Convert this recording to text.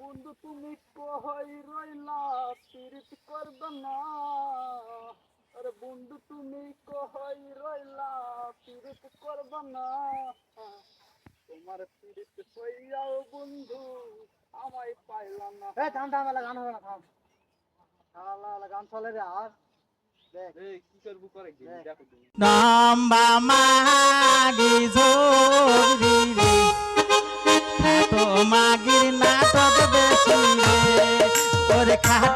বন্ধু তুমি কই রইলা পিরিত করবে না আরে বন্ধু তুমি কই রইলা পিরিত করবে না তোমার পিরিত কইয়াও বন্ধু আমায় পাইলা না এ থাম থাম এলা গান হবে না থাম শালা এলা গান চলে রে আর দেখ এই কি করব করে কি দেখো তুমি নাম্বা মাগি ঝোরি রে খাটো মাগির নাটক বেশি রে ওরে খাটো